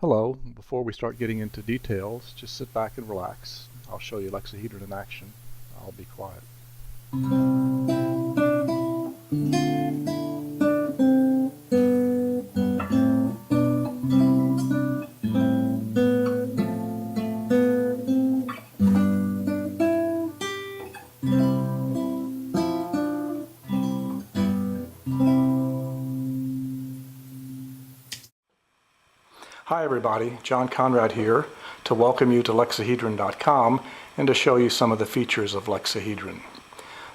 Hello. Before we start getting into details, just sit back and relax. I'll show you Lexahedron in action. I'll be quiet. Hi everybody, John Conrad here to welcome you to Lexahedron.com and to show you some of the features of Lexahedron.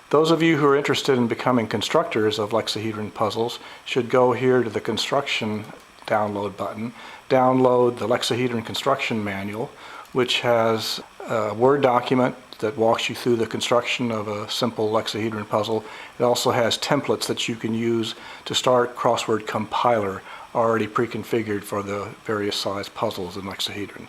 Those of you who are interested in becoming constructors of Lexahedron puzzles should go here to the construction download button, download the Lexahedron construction manual, which has a Word document that walks you through the construction of a simple Lexahedron puzzle. It also has templates that you can use to start crossword compiler already pre-configured for the various size puzzles in Lexahedron.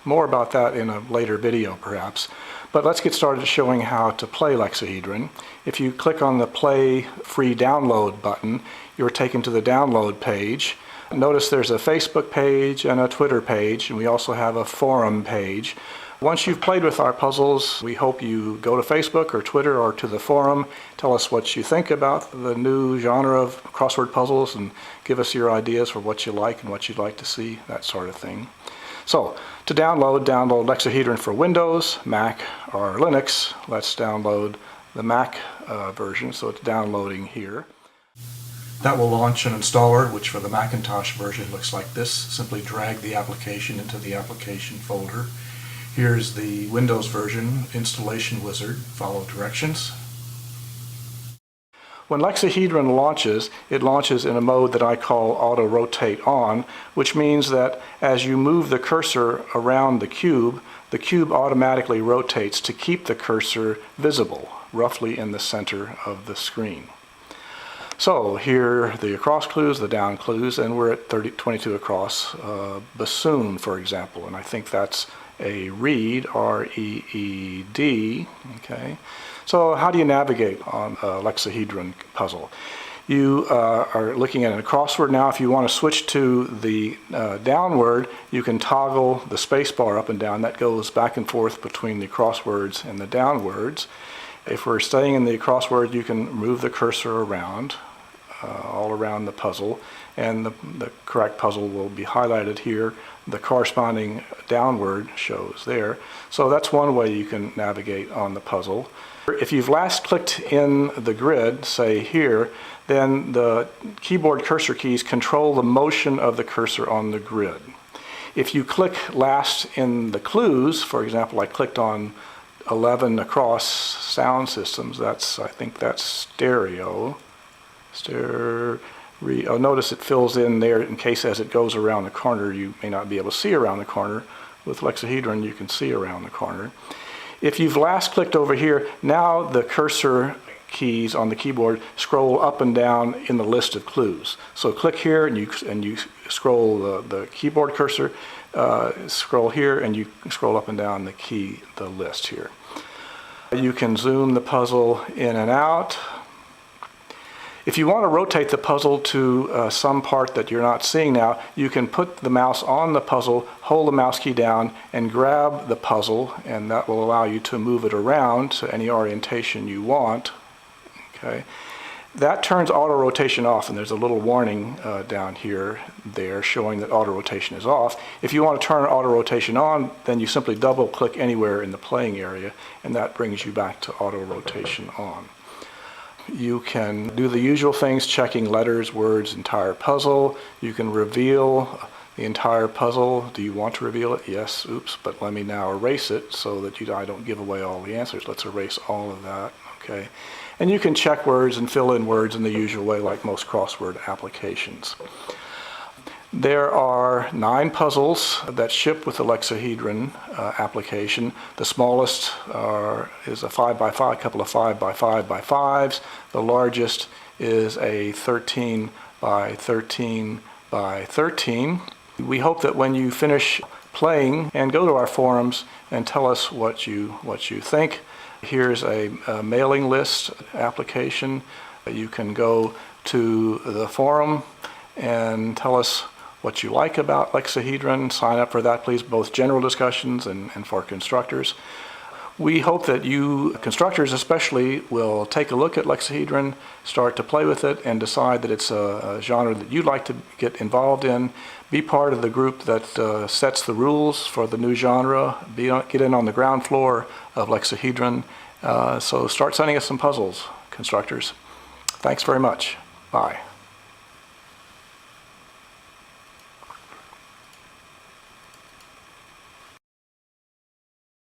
More about that in a later video perhaps, but let's get started showing how to play Lexahedron. If you click on the Play Free Download button, you're taken to the download page. Notice there's a Facebook page and a Twitter page, and we also have a forum page. Once you've played with our puzzles, we hope you go to Facebook or Twitter or to the forum, tell us what you think about the new genre of crossword puzzles, and give us your ideas for what you like and what you'd like to see, that sort of thing. So, to download Lexahedron for Windows, Mac, or Linux. Let's download the Mac version, so it's downloading here. That will launch an installer, which for the Macintosh version looks like this. Simply drag the application into the application folder. Here's the Windows version, installation wizard, follow directions. When Lexahedron launches, it launches in a mode that I call auto rotate on, which means that as you move the cursor around the cube automatically rotates to keep the cursor visible, roughly in the center of the screen. So here are the across clues, the down clues, and we're at 22 across. Bassoon, for example, and I think that's a reed, R-E-E-D, okay. So how do you navigate on a Lexahedron puzzle? You are looking at a crossword now. If you want to switch to the downward, you can toggle the space bar up and down. That goes back and forth between the crosswords and the downwards. If we're staying in the crossword, you can move the cursor around, all around the puzzle, and the correct puzzle will be highlighted here. The corresponding downward shows there. So that's one way you can navigate on the puzzle. If you've last clicked in the grid, say here, then the keyboard cursor keys control the motion of the cursor on the grid. If you click last in the clues, for example, I clicked on 11 across sound systems, I think that's stereo. Oh, notice it fills in there in case as it goes around the corner you may not be able to see around the corner. With Lexahedron you can see around the corner. If you've last clicked over here, now the cursor keys on the keyboard scroll up and down in the list of clues. So click here and you scroll the keyboard cursor, scroll here and you scroll up and down the list here. You can zoom the puzzle in and out. If you want to rotate the puzzle to some part that you're not seeing now, you can put the mouse on the puzzle, hold the mouse key down, and grab the puzzle, and that will allow you to move it around to any orientation you want. Okay. That turns auto rotation off, and there's a little warning down here there showing that auto rotation is off. If you want to turn auto rotation on, then you simply double click anywhere in the playing area, and that brings you back to auto rotation on. You can do the usual things, checking letters, words, entire puzzle. You can reveal the entire puzzle. Do you want to reveal it? Yes. Oops, but let me now erase it so that I don't give away all the answers. Let's erase all of that. Okay. And you can check words and fill in words in the usual way like most crossword applications. There are 9 puzzles that ship with the Lexahedron application. The smallest is a 5x5, a couple of 5x5x5s. The largest is a 13x13x13. We hope that when you finish playing and go to our forums and tell us what you think. Here's a mailing list application. You can go to the forum and tell us what you like about Lexahedron. Sign up for that, please, both general discussions and for constructors. We hope that you, constructors especially, will take a look at Lexahedron, start to play with it, and decide that it's a genre that you'd like to get involved in. Be part of the group that sets the rules for the new genre. Get in on the ground floor of Lexahedron. So start sending us some puzzles, constructors. Thanks very much. Bye.